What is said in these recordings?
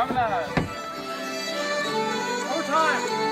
Promenade. More time.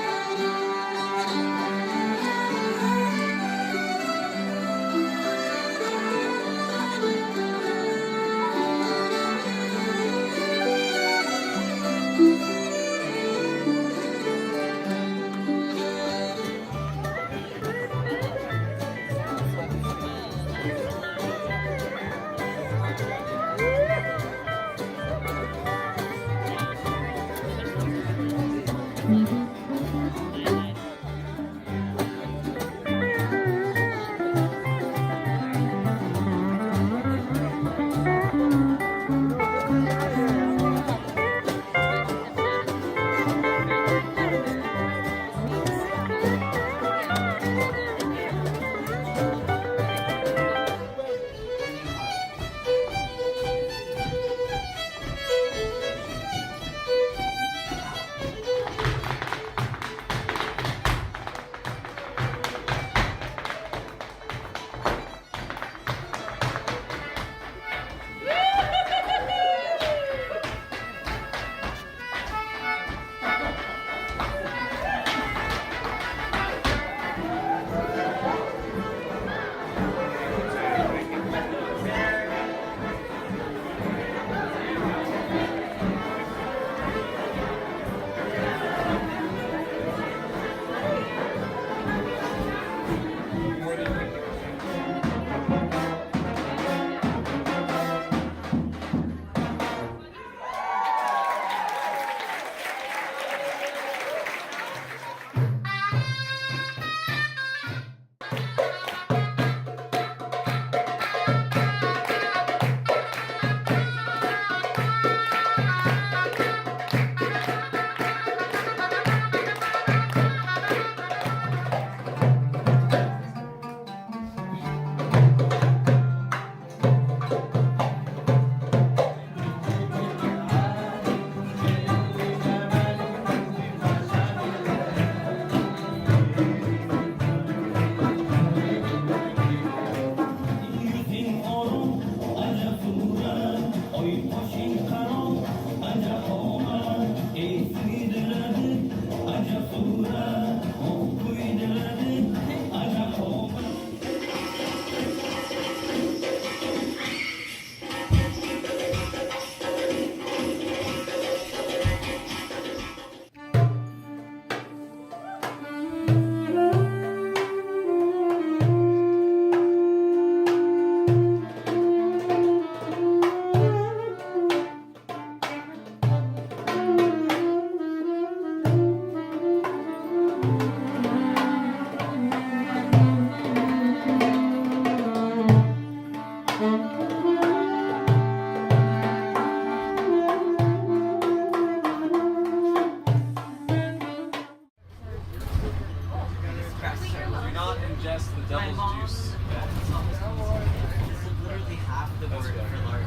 Do not ingest the devil's juice. This is literally half the word for Lark.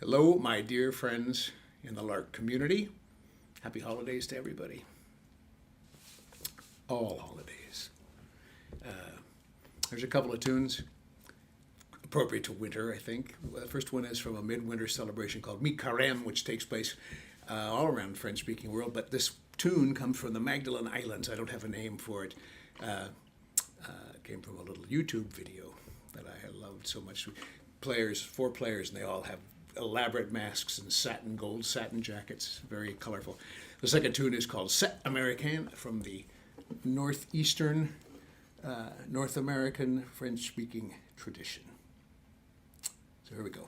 Hello, my dear friends in the Lark community. Happy holidays to everybody. All holidays. There's a couple of tunes appropriate to winter, I think. The first one is from a midwinter celebration called Mi Carême, which takes place all around the French-speaking world. But this tune comes from the Magdalene Islands. I don't have a name for it. It came from a little YouTube video that I loved so much. Players, 4 players, and they all have elaborate masks and gold satin jackets, very colorful. The second tune is called C'est Américain from the northeastern North American French-speaking tradition. So here we go.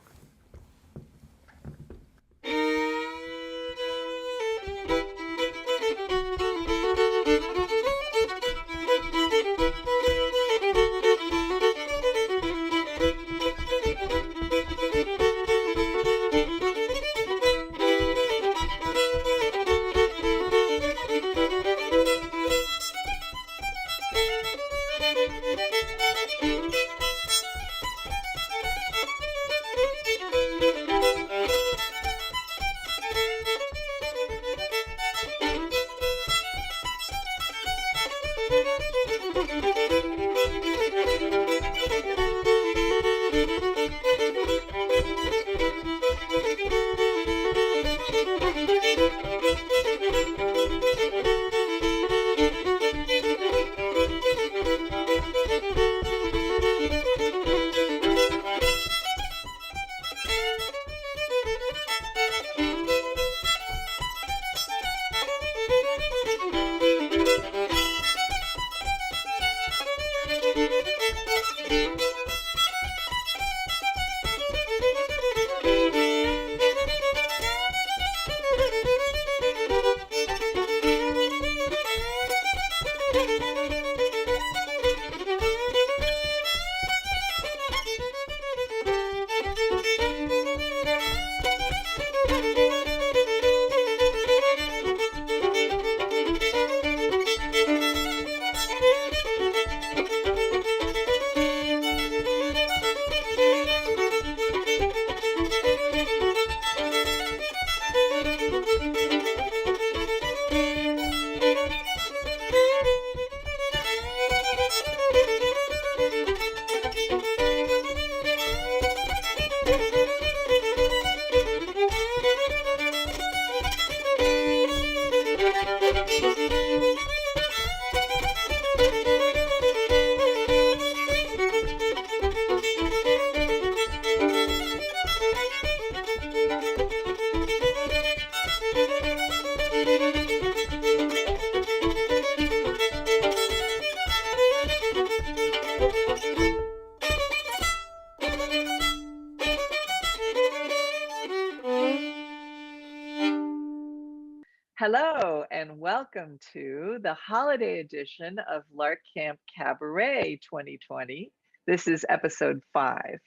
Hello and welcome to the holiday edition of Lark Camp Cabaret 2020. This is episode 5.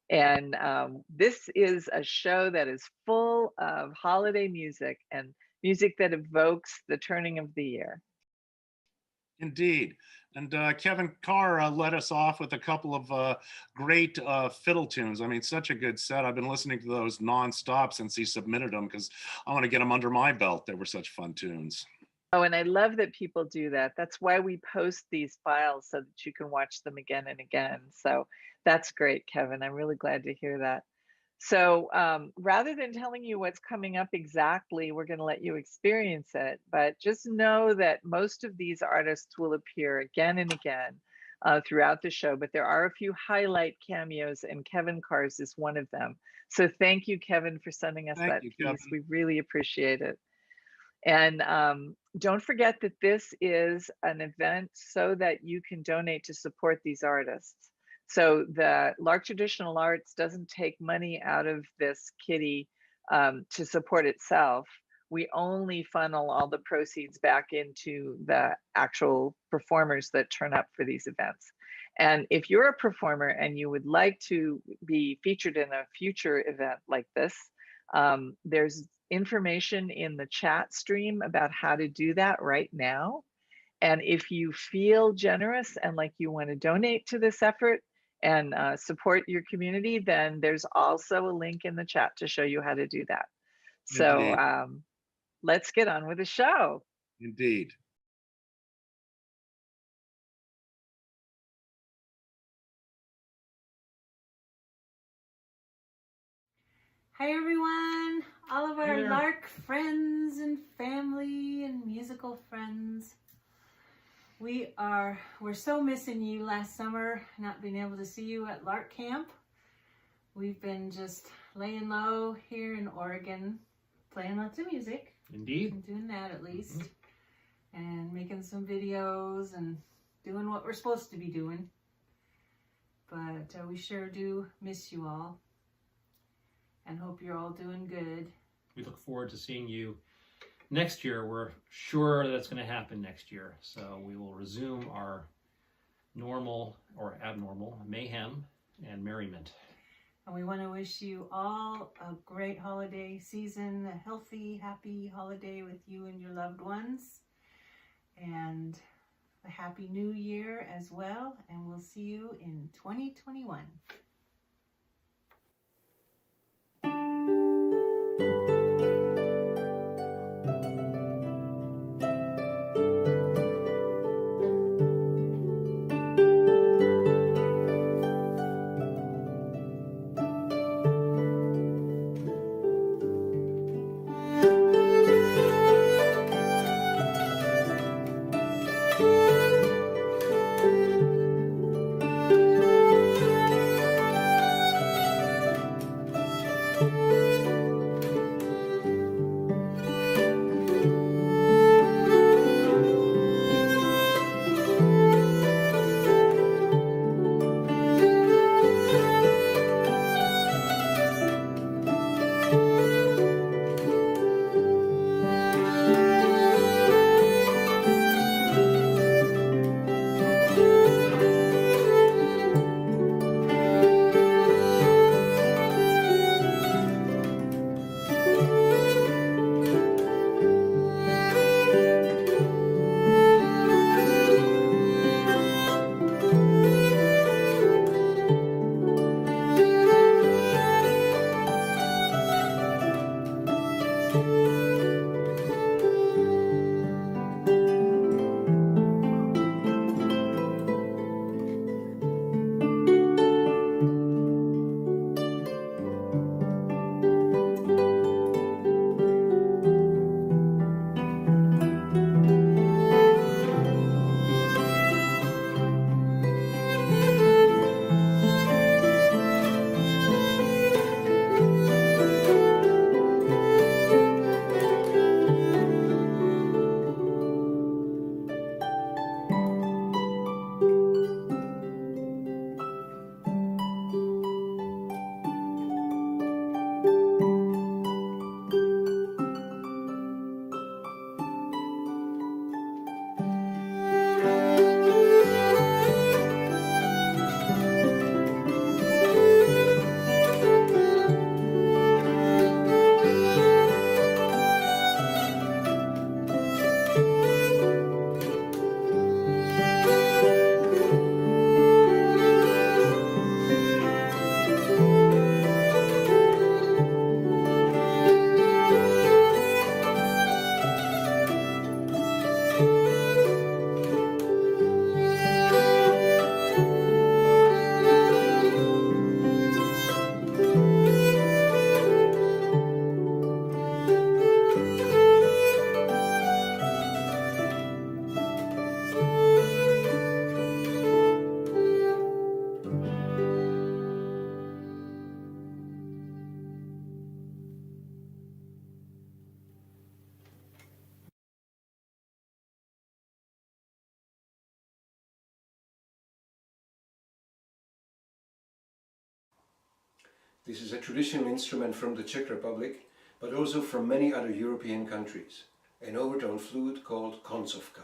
And this is a show that is full of holiday music and music that evokes the turning of the year. Indeed. And Kevin Carr led us off with a couple of great fiddle tunes. I mean, such a good set. I've been listening to those nonstop since he submitted them because I want to get them under my belt. They were such fun tunes. Oh, and I love that people do that. That's why we post these files so that you can watch them again and again. So that's great, Kevin. I'm really glad to hear that. So rather than telling you what's coming up exactly, we're going to let you experience it. But just know that most of these artists will appear again and again throughout the show. But there are a few highlight cameos, and Kevin Carr's is one of them. So thank you, Kevin, for sending us that piece. Kevin. We really appreciate it. And don't forget that this is an event so that you can donate to support these artists. So the Lark Traditional Arts doesn't take money out of this kitty to support itself. We only funnel all the proceeds back into the actual performers that turn up for these events. And if you're a performer and you would like to be featured in a future event like this, there's information in the chat stream about how to do that right now. And if you feel generous and like you want to donate to this effort, and support your community, then there's also a link in the chat to show you how to do that. So Indeed. let's get on with the show. Indeed. Hi everyone, all of our Lark friends and family and musical friends. We're so missing you last summer, not being able to see you at Lark Camp. We've been just laying low here in Oregon, playing lots of music. Indeed. I'm doing that at least. And making some videos and doing what we're supposed to be doing. But we sure do miss you all. And hope you're all doing good. We look forward to seeing you next year. We're sure that's going to happen next year. So we will resume our normal or abnormal mayhem and merriment. And we want to wish you all a great holiday season, a healthy, happy holiday with you and your loved ones. And a happy new year as well. And we'll see you in 2021. This is a traditional instrument from the Czech Republic, but also from many other European countries, an overtone flute called koncovka.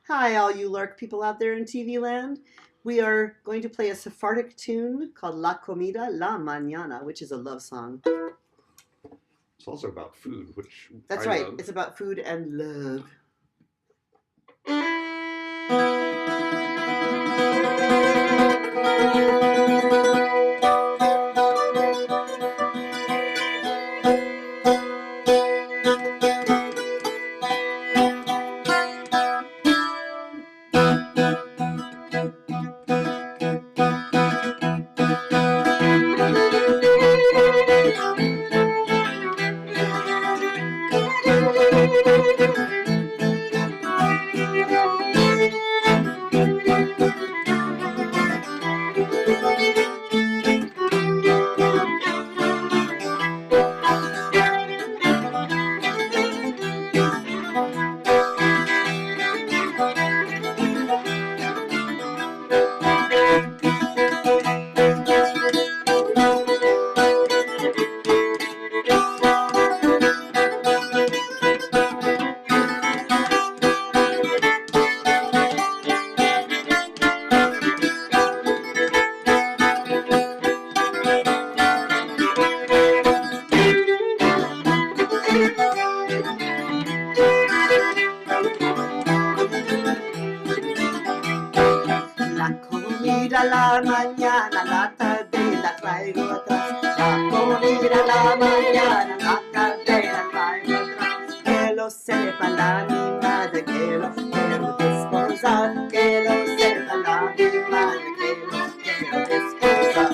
Hi, all you Lark people out there in TV land. We are going to play a Sephardic tune called La Comida La Mañana, which is a love song. It's also about food, which That's I right. love. It's about food and love. La comida la mañana, la tarde la traigo atrás. La comida la mañana, la tarde la traigo atrás. Que lo sepa la mi madre, que lo quiero desposar. Que lo sepa la mi madre, que lo quiero desposar.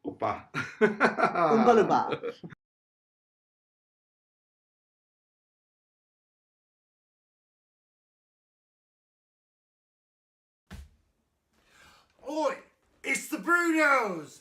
Opa. Oompa loompa. Oi! It's the Brunos!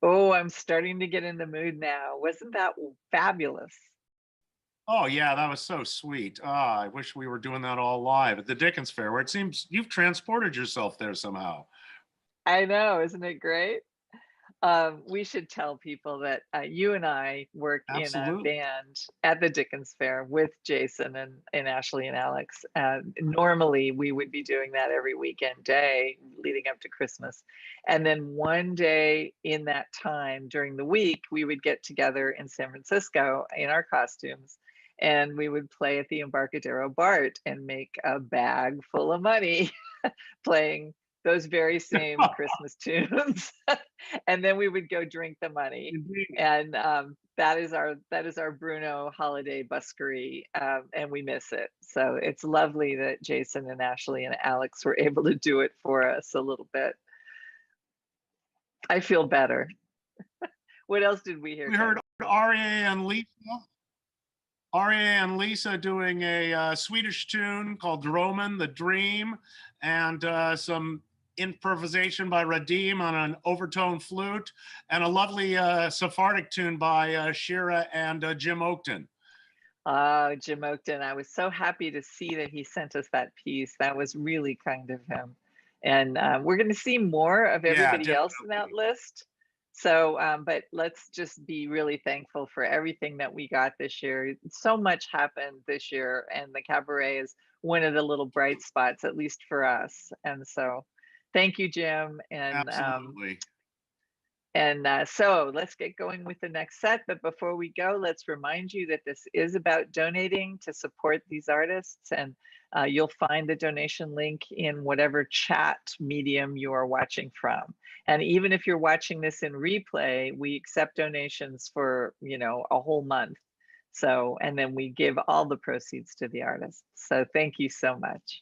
Oh, I'm starting to get in the mood now. Wasn't that fabulous? Oh yeah, that was so sweet. Ah, I wish we were doing that all live at the Dickens Fair, where it seems you've transported yourself there somehow. I know, isn't it great? We should tell people that you and I work in a Absolutely. band at the Dickens Fair with Jason and Ashley and Alex. Normally, we would be doing that every weekend day leading up to Christmas. And then one day in that time during the week, we would get together in San Francisco in our costumes and we would play at the Embarcadero BART and make a bag full of money playing those very same Christmas tunes. And then we would go drink the money. Indeed. And that is our Bruno holiday buskery, and we miss it. So it's lovely that Jason and Ashley and Alex were able to do it for us a little bit. I feel better. What else did we hear? We heard Aria and Lisa doing a Swedish tune called Dromen, the Dream, and some improvisation by Radim on an overtone flute, and a lovely Sephardic tune by Shira and Jim Oakton. Jim Oakton, I was so happy to see that he sent us that piece. That was really kind of him. And we're going to see more of everybody else in that list. So, but let's just be really thankful for everything that we got this year. So much happened this year, and the Cabaret is one of the little bright spots, at least for us. And so thank you, Jim. And absolutely. So let's get going with the next set. But before we go, let's remind you that this is about donating to support these artists. And you'll find the donation link in whatever chat medium you are watching from. And even if you're watching this in replay, we accept donations for, a whole month. So, and then we give all the proceeds to the artists. So thank you so much.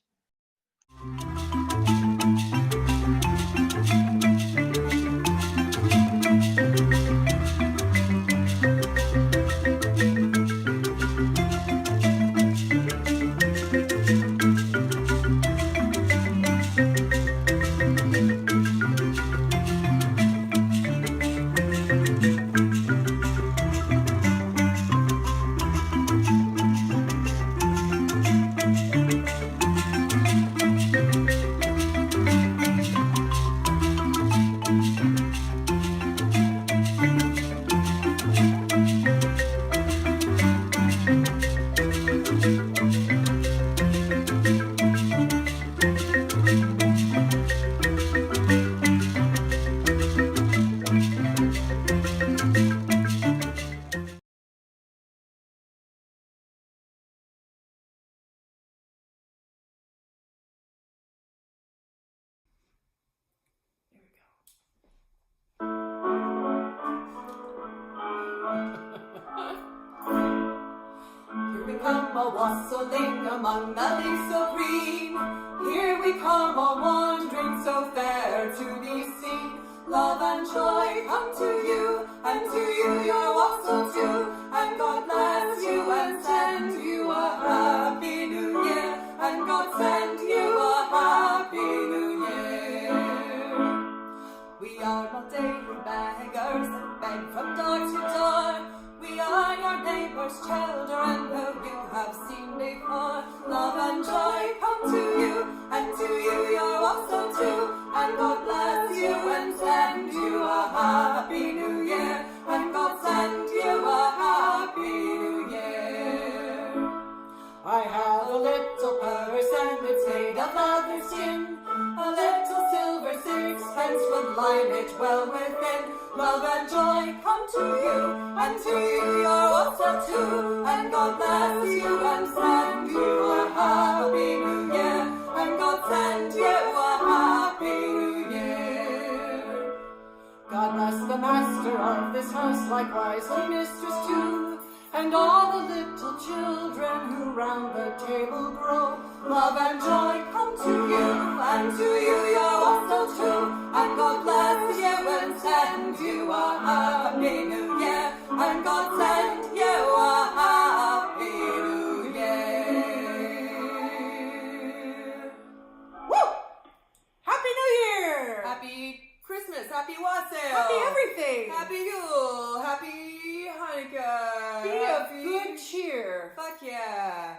Wassailing among the leaves so green. Here we come all wandering so fair to be seen. Love and joy come to you, and to you your wassel too. And God bless you and send you a happy new year. And God send you a happy new year. We are not daily beggars that beg from door to door. We are your neighbor's children who you have seen before. Love and joy come to you, and to you your wassel too. And God bless you and send you a happy new year. And God send you a happy new year. I have a little purse and it's made of leather skin. A little silver sixpence would line it well within. Love and joy come to you, and to you your wassel too. And God bless you and send you a happy new year. And God send you a happy new year. God bless the master of this house, likewise the mistress too. And all the little children who round the table grow. Love and joy come to you, and to you your wassel too. And God bless you and send you a happy new year. And God send you a happy new year. Woo! Happy New Year! Happy Christmas! Christmas, Happy Wassail, Happy everything. Happy Yule, Happy Hanukkah, Be happy... of good cheer. Fuck yeah.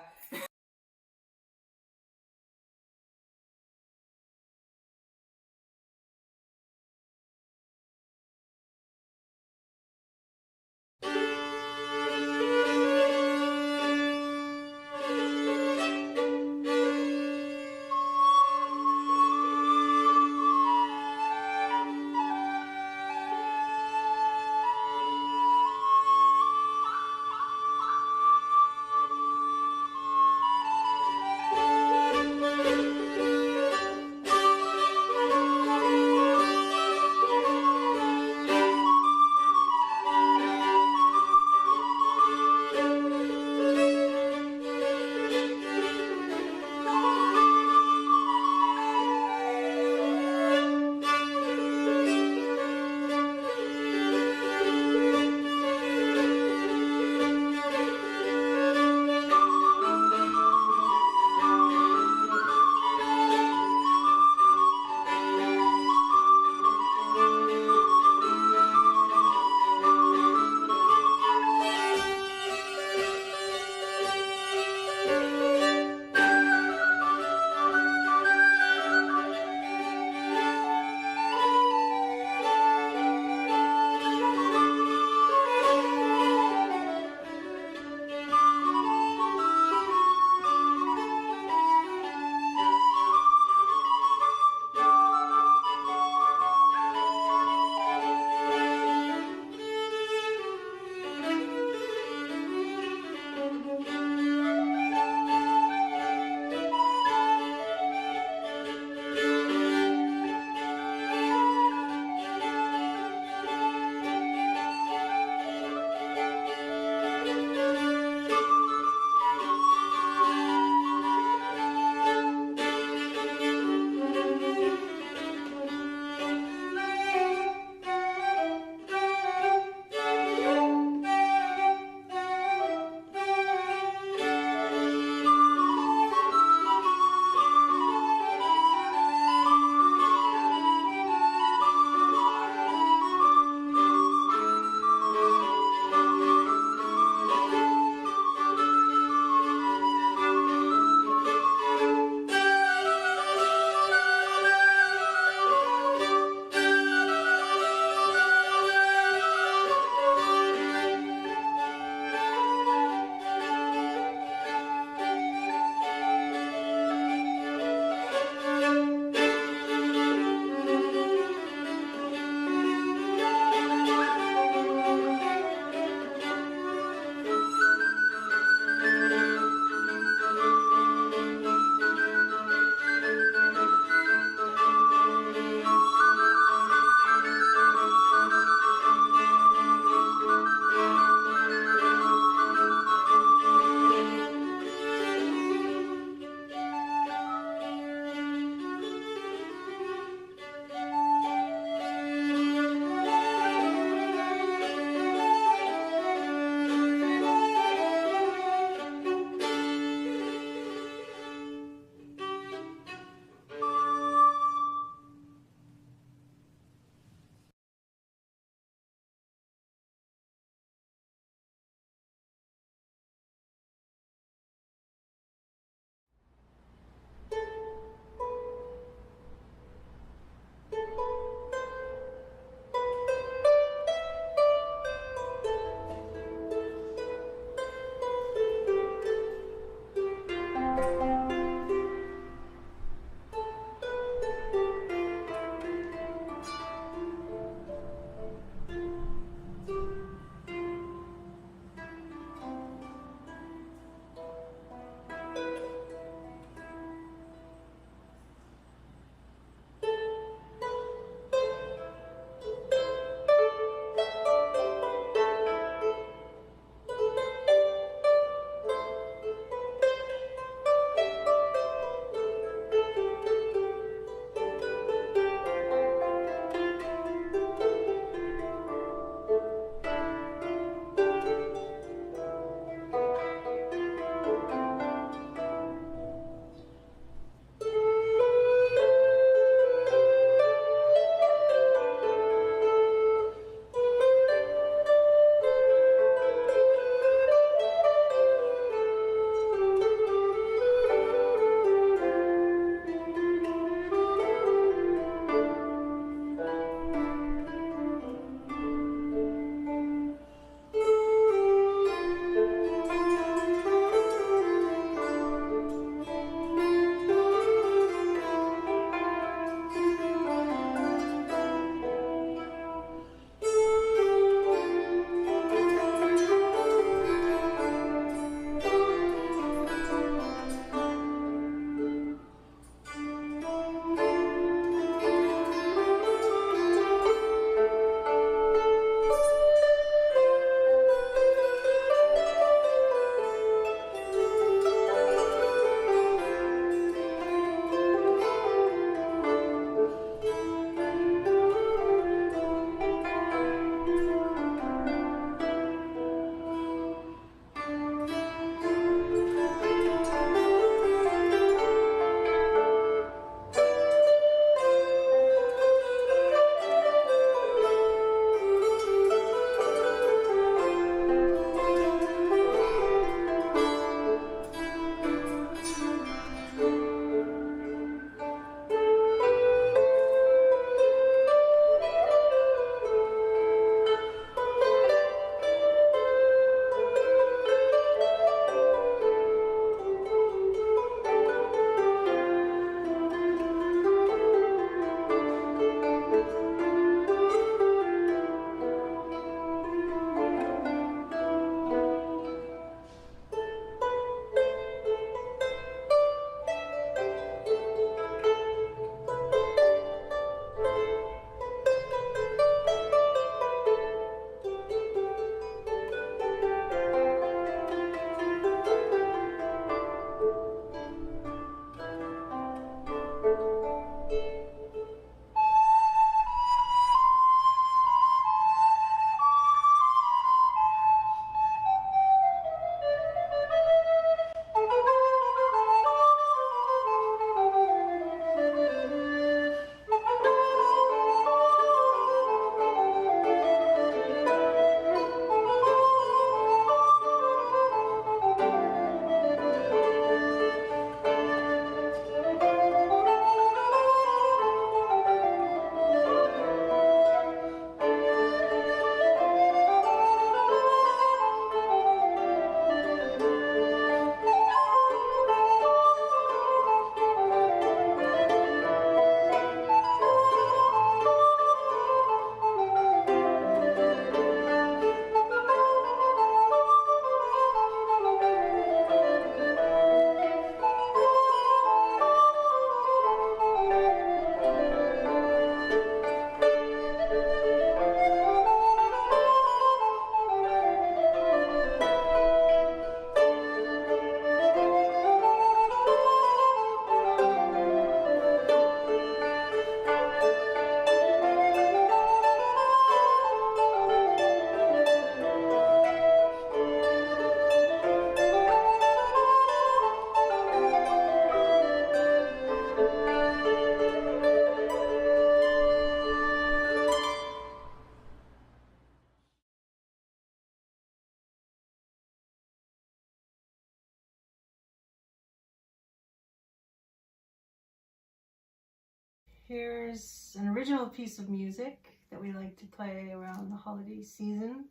Here's an original piece of music that we like to play around the holiday season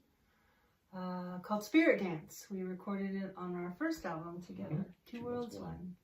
called Spirit Dance. We recorded it on our first album together, Two Worlds One.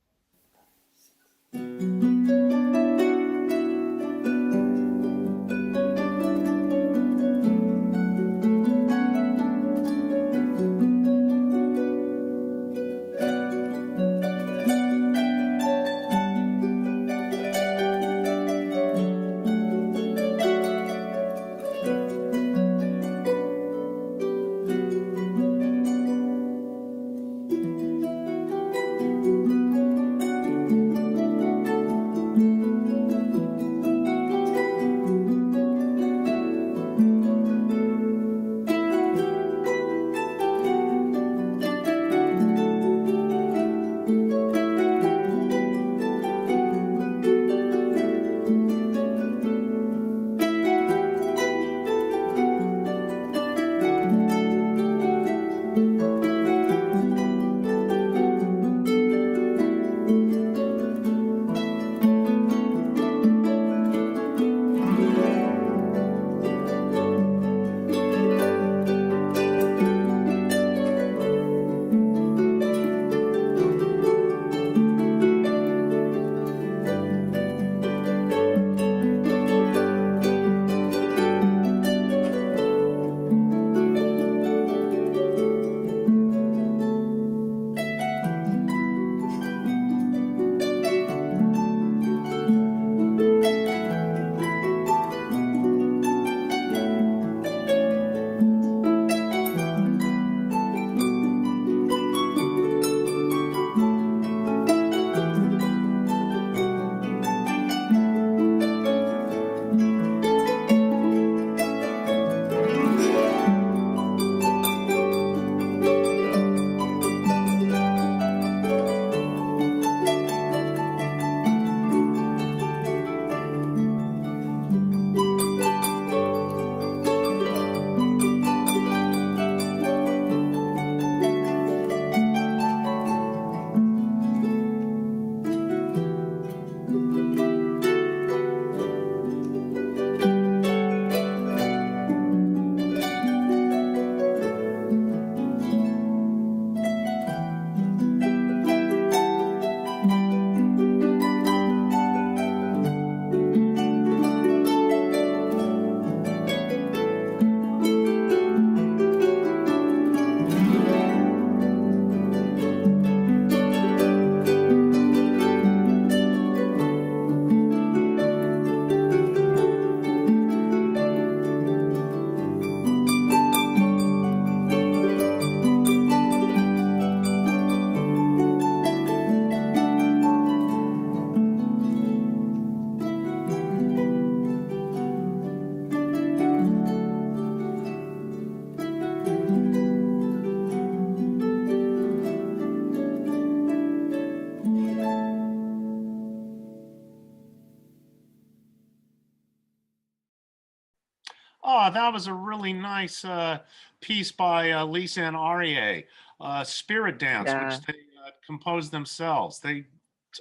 Oh, that was a really nice piece by Lisa and Arie, Spirit Dance, Yeah, which they composed themselves. They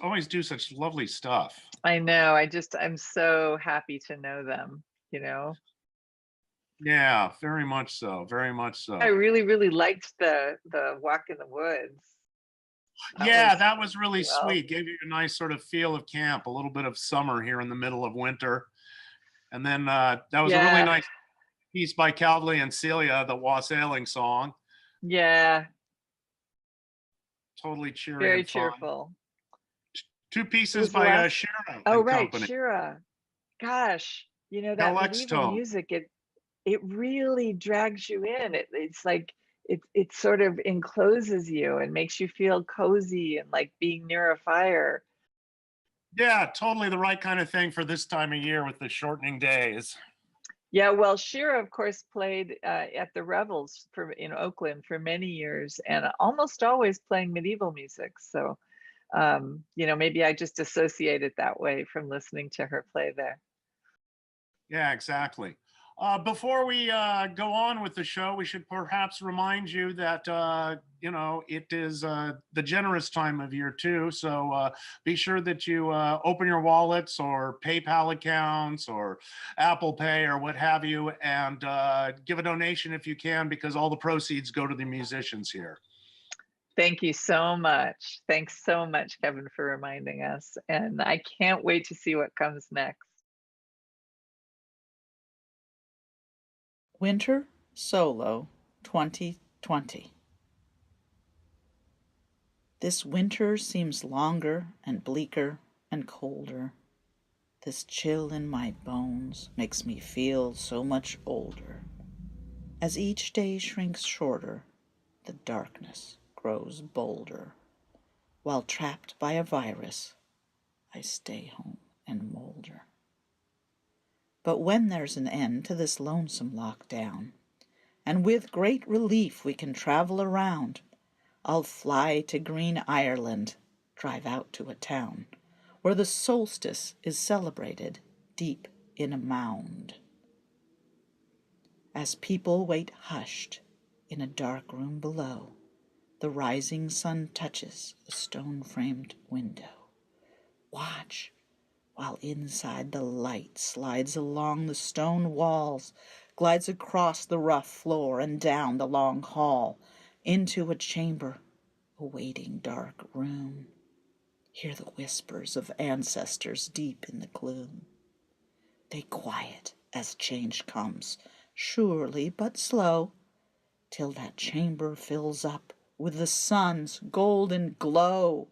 always do such lovely stuff. I know. I'm so happy to know them, you know. Yeah, very much so. Very much I so. really, really liked the Walk in the Woods. Yeah, that was really well. sweet. Gave you a nice sort of feel of camp, a little bit of summer here in the middle of winter. And then that was a really Yeah, nice piece by Cowley and Celia, the Wassailing song. yeah, Totally cheery very and fun. cheerful. Two It pieces was the by last. Shira Oh, and right, Company. Shira. Gosh, that LX medieval tone. music, it really drags you in. It's like it sort of encloses you and makes you feel cozy and like being near a fire. Yeah, totally the right kind of thing for this time of year with the shortening days. Yeah, well, Shira, of course, played at the Revels in Oakland for many years, and almost always playing medieval music. So, maybe I just associate it that way from listening to her play there. Yeah, exactly. Before we go on with the show, we should perhaps remind you that, it is the generous time of year too. So be sure that you open your wallets or PayPal accounts or Apple Pay or what have you, and give a donation if you can, because all the proceeds go to the musicians here. Thank you so much. Thanks so much, Kevin, for reminding us. And I can't wait to see what comes next. Winter Solo 2020. This winter seems longer and bleaker and colder. This chill in my bones makes me feel so much older. As each day shrinks shorter, the darkness grows bolder. While trapped by a virus, I stay home and molder. But when there's an end to this lonesome lockdown, and with great relief we can travel around, I'll fly to green Ireland, drive out to a town where the solstice is celebrated deep in a mound. As people wait hushed in a dark room below, the rising sun touches a stone-framed window. Watch while inside the light slides along the stone walls, glides across the rough floor and down the long hall, into a chamber, a waiting dark room. Hear the whispers of ancestors deep in the gloom. They quiet as change comes, surely but slow, till that chamber fills up with the sun's golden glow.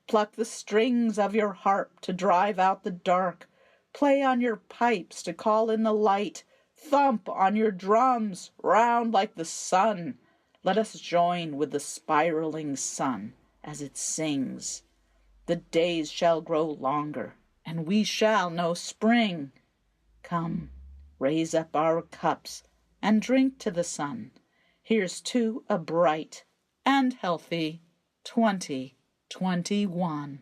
Pluck the strings of your harp to drive out the dark. Play on your pipes to call in the light. Thump on your drums, round like the sun. Let us join with the spiraling sun as it sings. The days shall grow longer, and we shall know spring. Come, raise up our cups and drink to the sun. Here's to a bright and healthy 2021.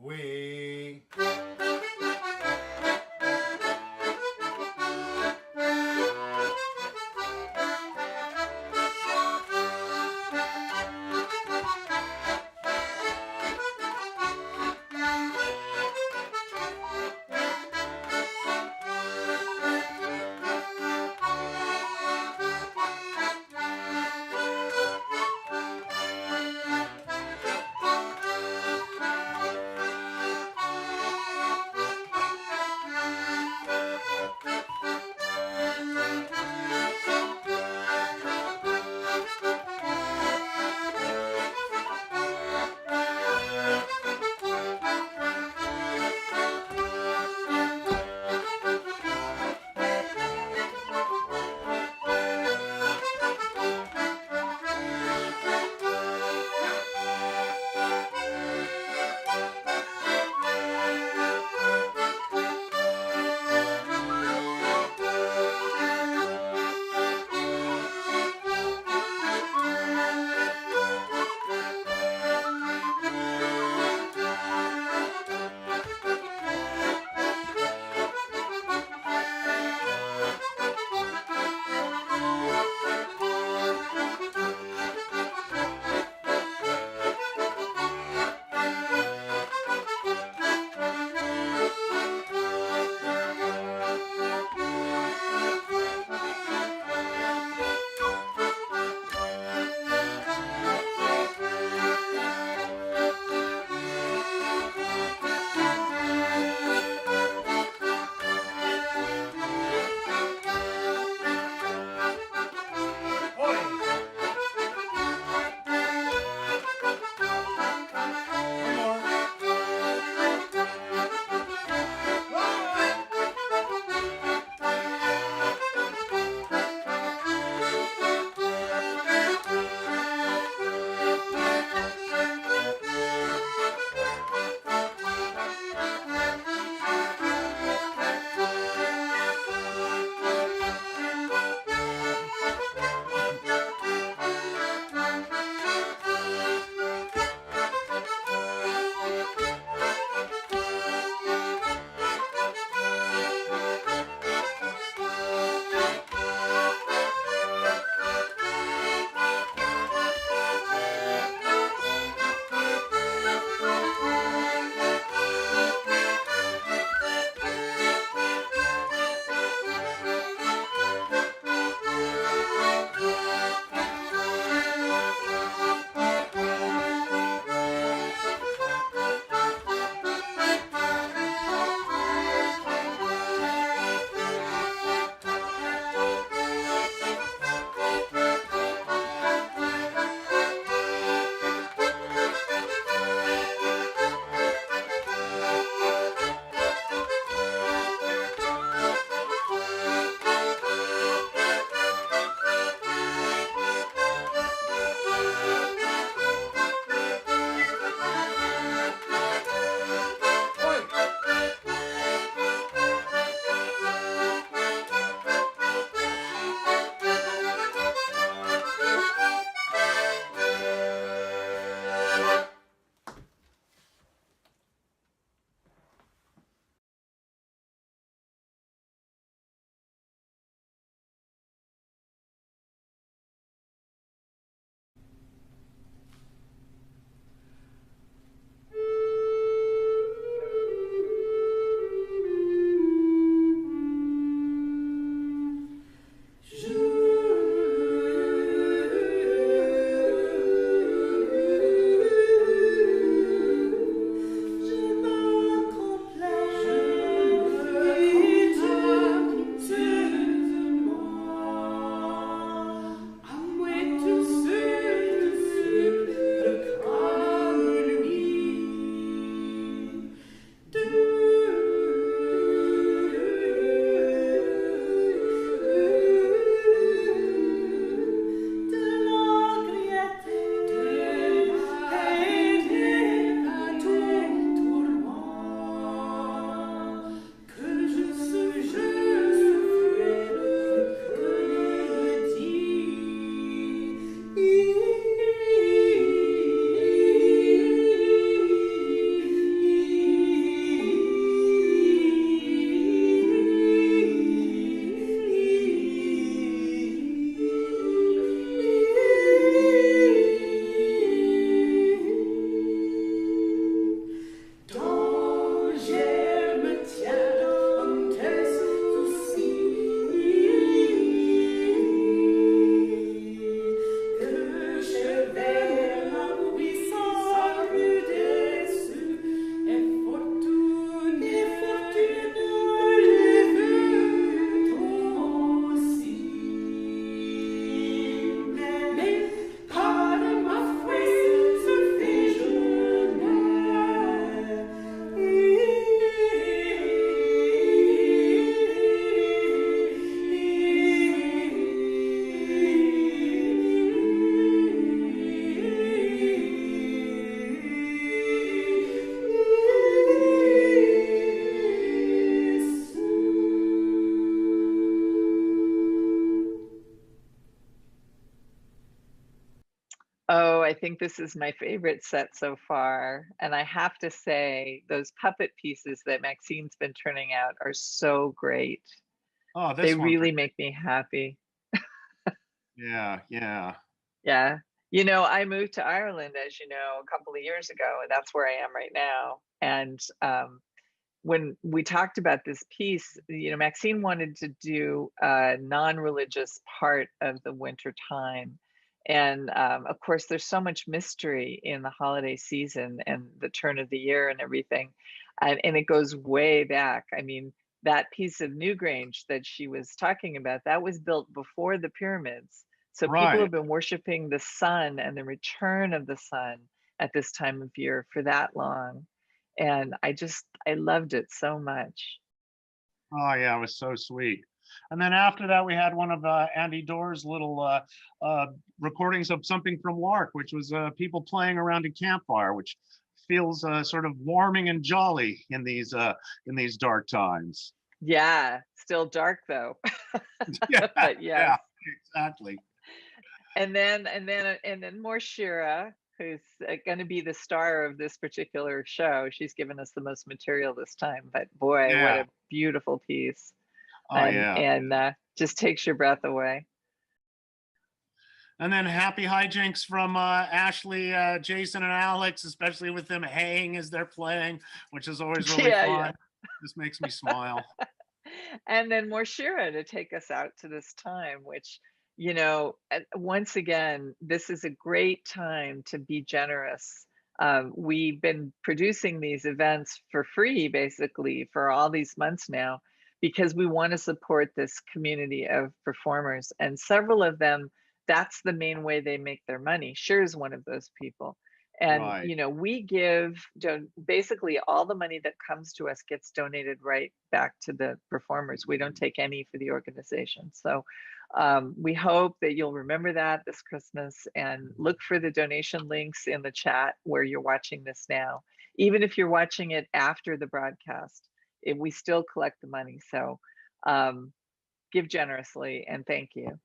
We. Oh, I think this is my favorite set so far. And I have to say, those puppet pieces that Maxine's been turning out are so great. Oh, They this one. really make me happy. Yeah, yeah. Yeah. I moved to Ireland, as you know, a couple of years ago, and that's where I am right now. And when we talked about this piece, Maxine wanted to do a non-religious part of the winter time. And of course, there's so much mystery in the holiday season and the turn of the year and everything. And it goes way back. I mean, that piece of Newgrange that she was talking about, that was built before the pyramids. So people Right. have been worshiping the sun and the return of the sun at this time of year for that long. And I loved it so much. Oh yeah, it was so sweet. And then after that, we had one of Andy Doerr's little recordings of something from Lark, which was people playing around a campfire, which feels sort of warming and jolly in these dark times. Yeah, still dark though. Yeah, But yes. yeah, exactly. And then more Shira, who's going to be the star of this particular show. She's given us the most material this time, but boy, what Yeah. a beautiful piece. Oh And yeah. and just takes your breath away. And then happy hijinks from Ashley, Jason, and Alex, especially with them haying as they're playing, which is always really Yeah, fun. yeah. This makes me smile. And then more Shira to take us out to this time, which, once again, this is a great time to be generous. We've been producing these events for free, basically, for all these months now, because we want to support this community of performers. And several of them, that's the main way they make their money. Cher is one of those people. And, Right. we give basically all the money that comes to us gets donated right back to the performers. We don't take any for the organization. So we hope that you'll remember that this Christmas and look for the donation links in the chat where you're watching this now. Even if you're watching it after the broadcast, we still collect the money. So give generously and thank you.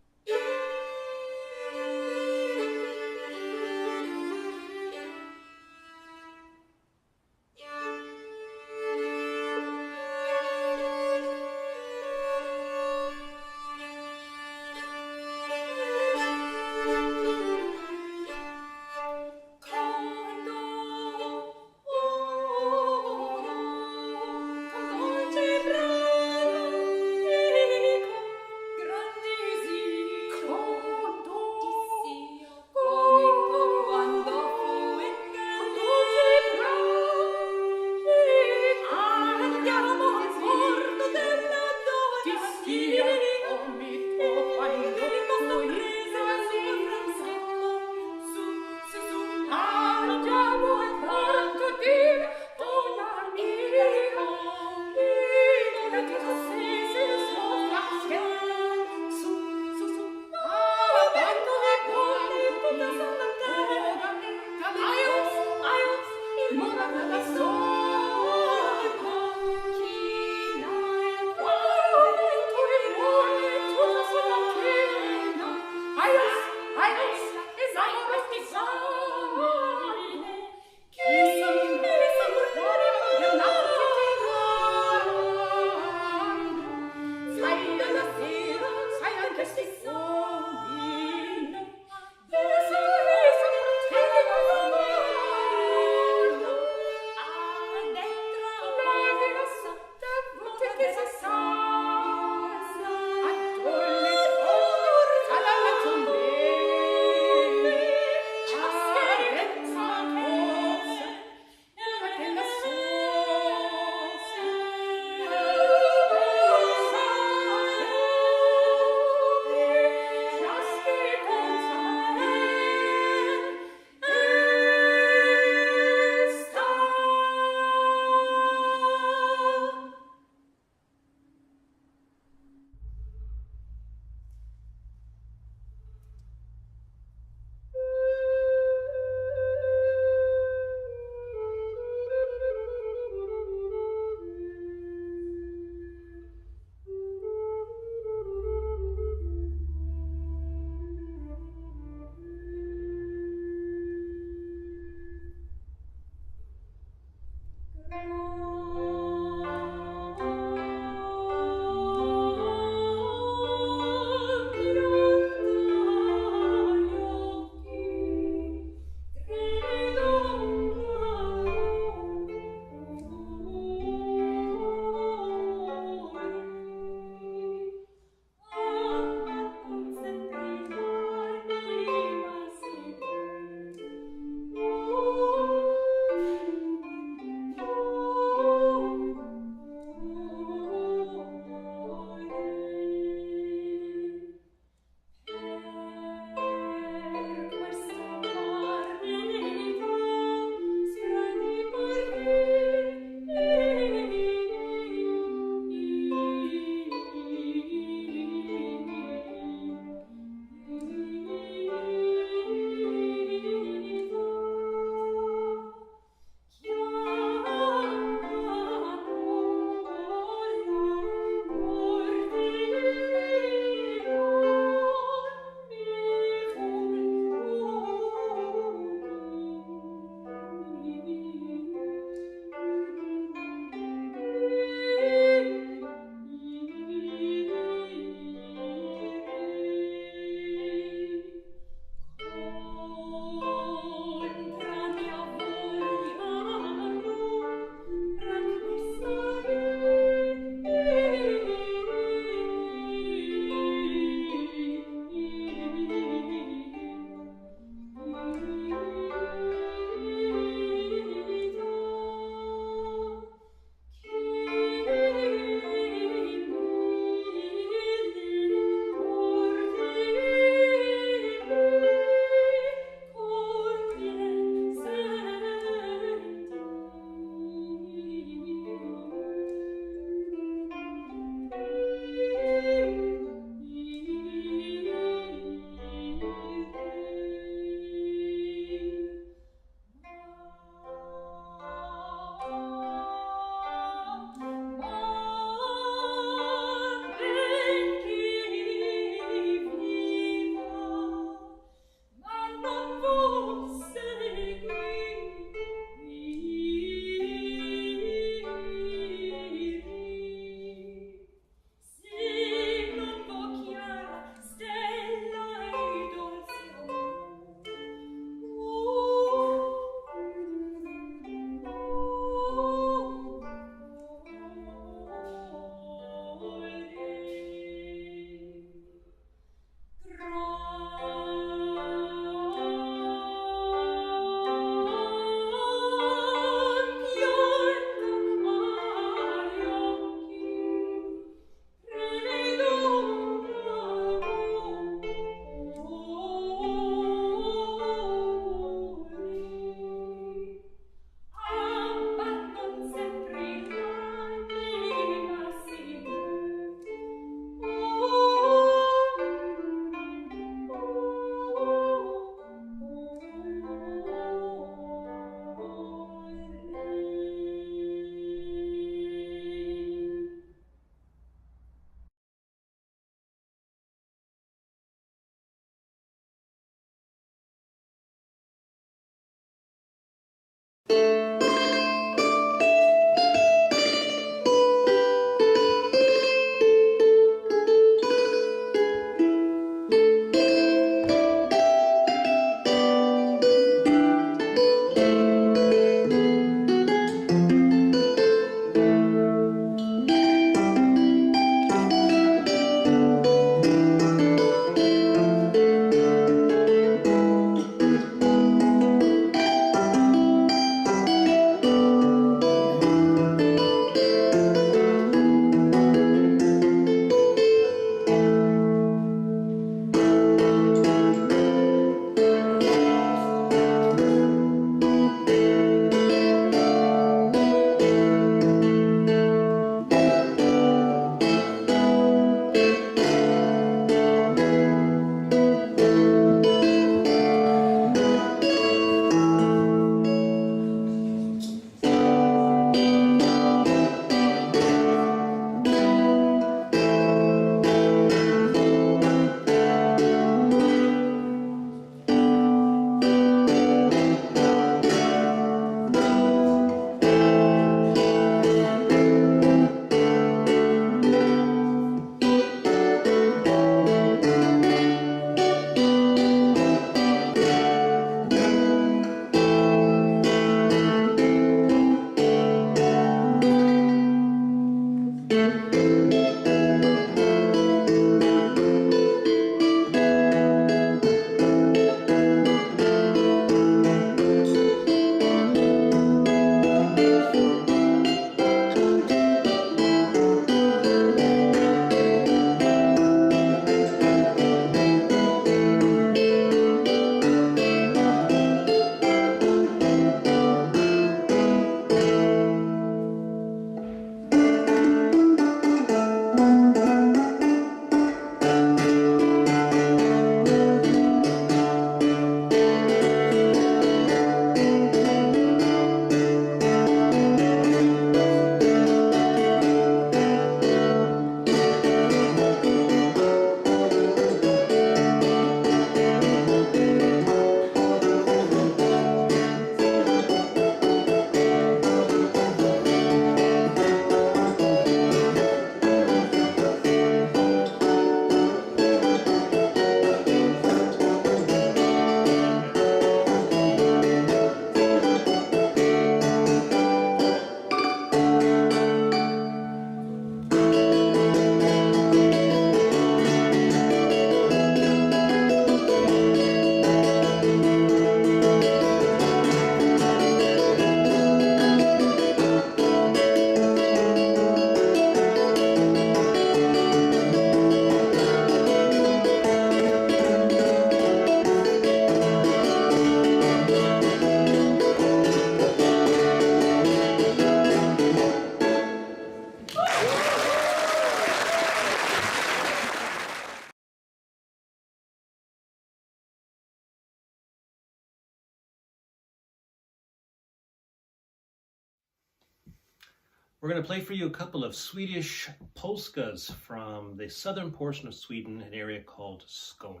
We're going to play for you a couple of Swedish polskas from the southern portion of Sweden, an area called Skåne.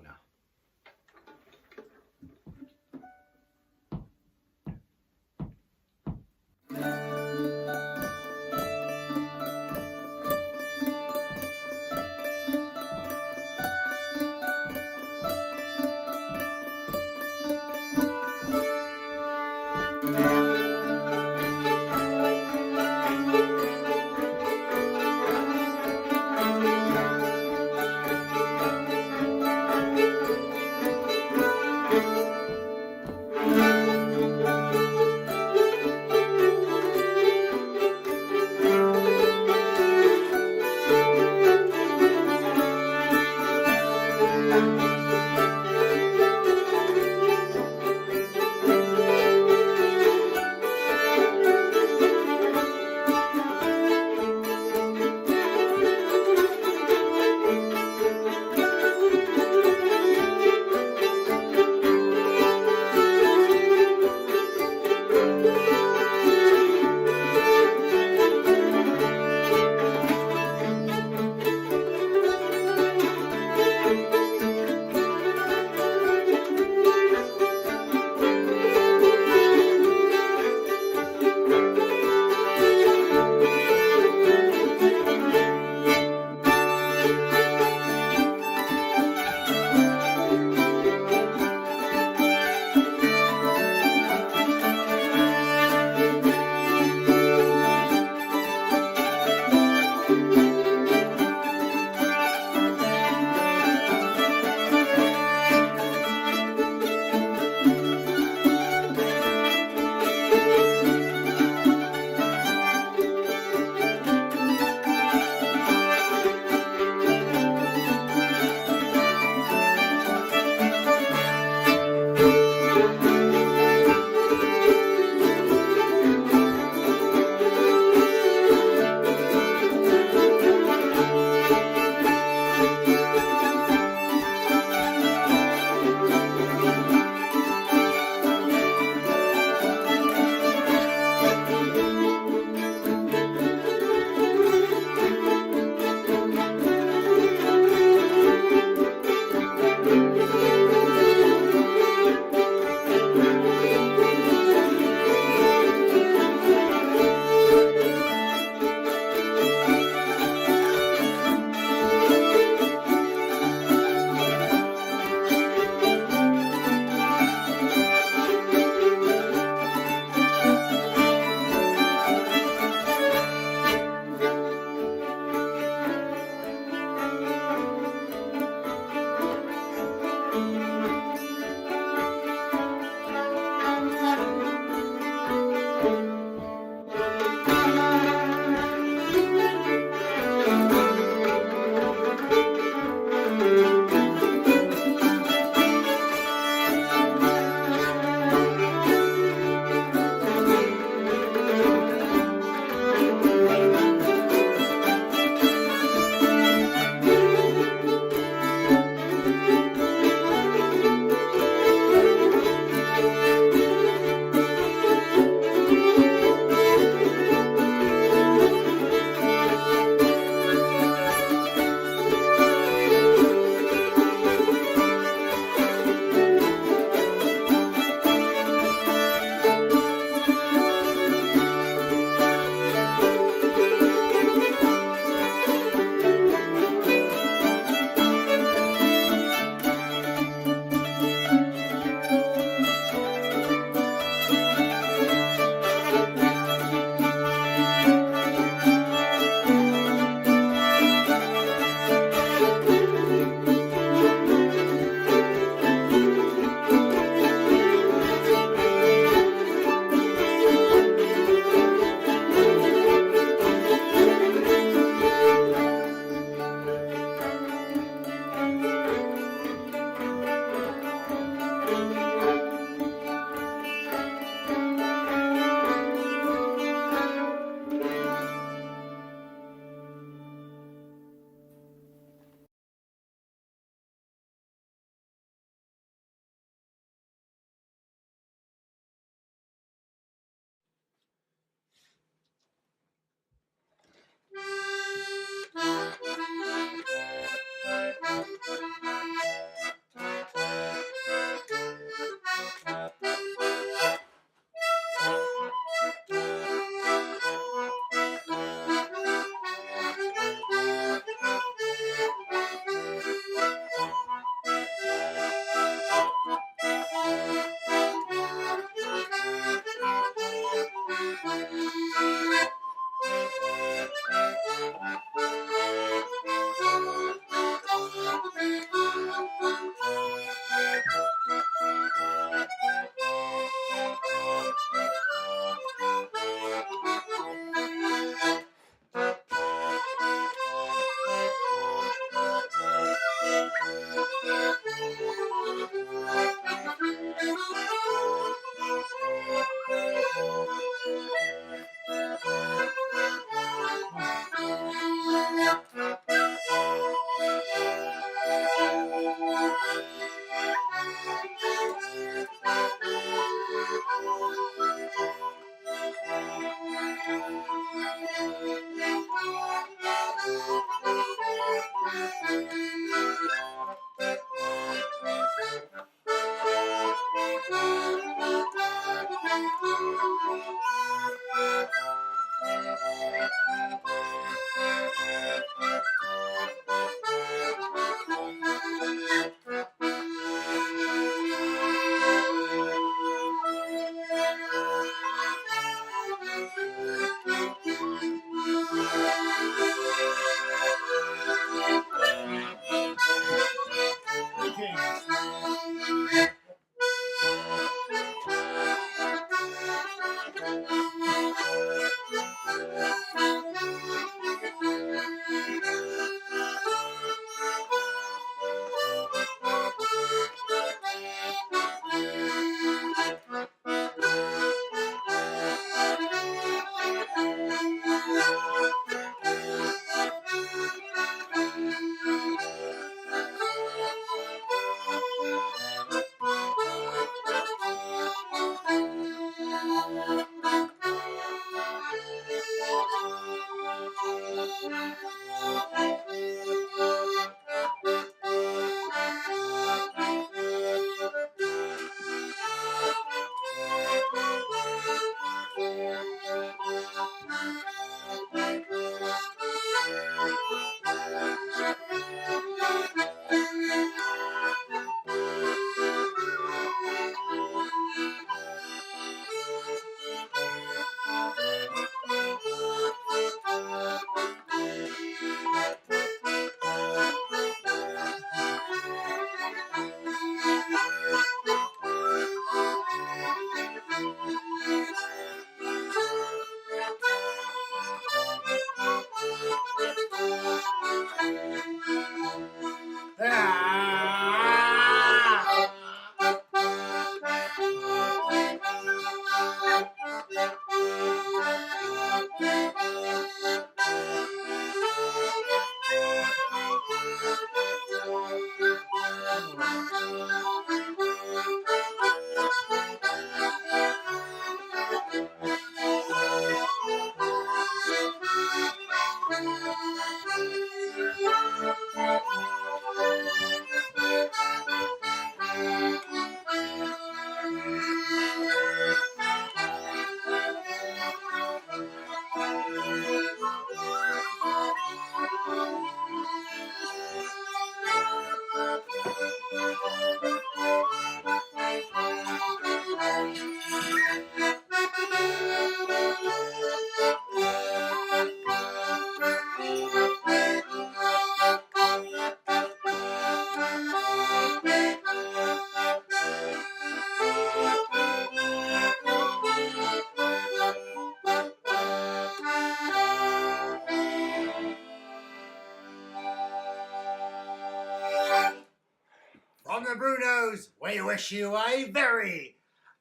From the Brunos, we wish you a very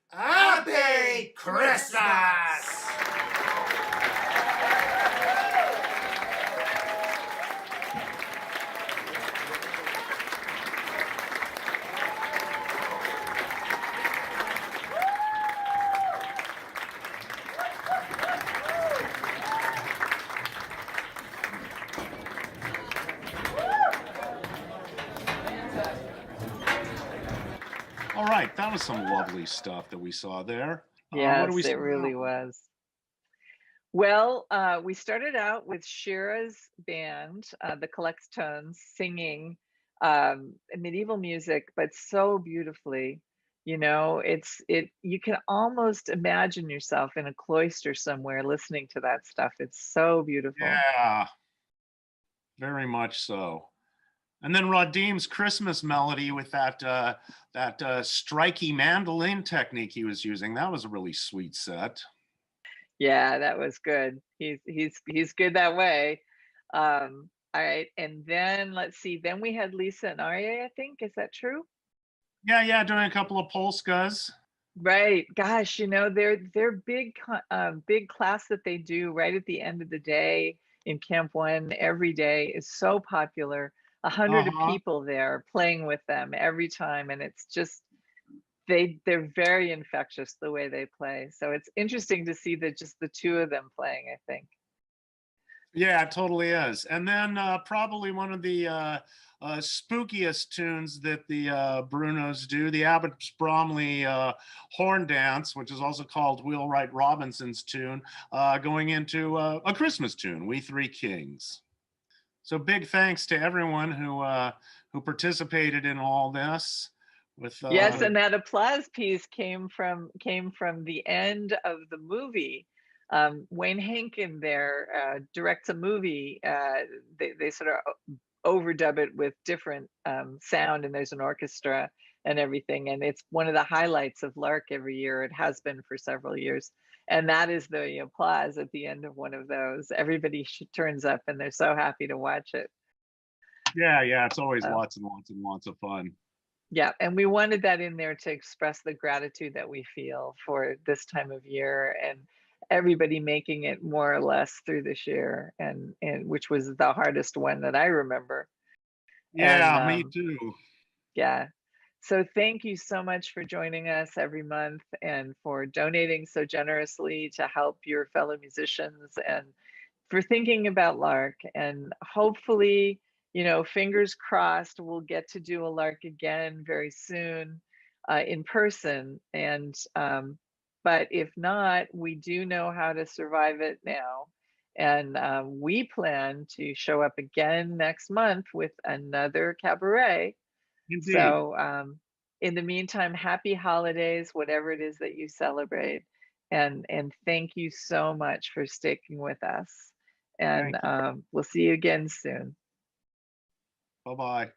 happy Christmas! All right, that was some lovely stuff that we saw there. What do Yes, we it see really now? was. Well, we started out with Shira's band, the Collects Tones, singing medieval music, but so beautifully. You know, you can almost imagine yourself in a cloister somewhere listening to that stuff. It's so beautiful. Yeah, very much so. And then Radim's Christmas melody with that striky mandolin technique he was using. That was a really sweet set. Yeah, that was good. He's good that way. All right, and then let's see. Then we had Lisa and Arya, I think. Is that true? Yeah, doing a couple of polskas. Right. Gosh, you know, their big class that they do right at the end of the day in Camp One every day is so popular. 100 Uh-huh. people there playing with them every time, and it's just they're very infectious the way they play. So it's interesting to see that just the two of them playing, I think. Yeah, it totally is. And then probably one of the spookiest tunes that the Brunos do, the Abbots Bromley horn dance, which is also called Wheelwright Robinson's tune, going into a Christmas tune, We Three Kings. So big thanks to everyone who participated in all this. With Yes, and that applause piece came from the end of the movie. Wayne Hankin there directs a movie. They sort of overdub it with different sound, and there's an orchestra and everything. And it's one of the highlights of Lark every year. It has been for several years. And that is the applause at the end of one of those. Everybody turns up and they're so happy to watch it. Yeah, it's always lots and lots and lots of fun. Yeah, and we wanted that in there to express the gratitude that we feel for this time of year and everybody making it more or less through this year, and which was the hardest one that I remember. Yeah, And me too. yeah. So thank you so much for joining us every month and for donating so generously to help your fellow musicians and for thinking about Lark. And hopefully, you know, fingers crossed, we'll get to do a Lark again very soon in person. And But if not, we do know how to survive it now. And we plan to show up again next month with another cabaret. Indeed. So in the meantime, happy holidays, whatever it is that you celebrate. And thank you so much for sticking with us. And we'll see you again soon. Bye-bye.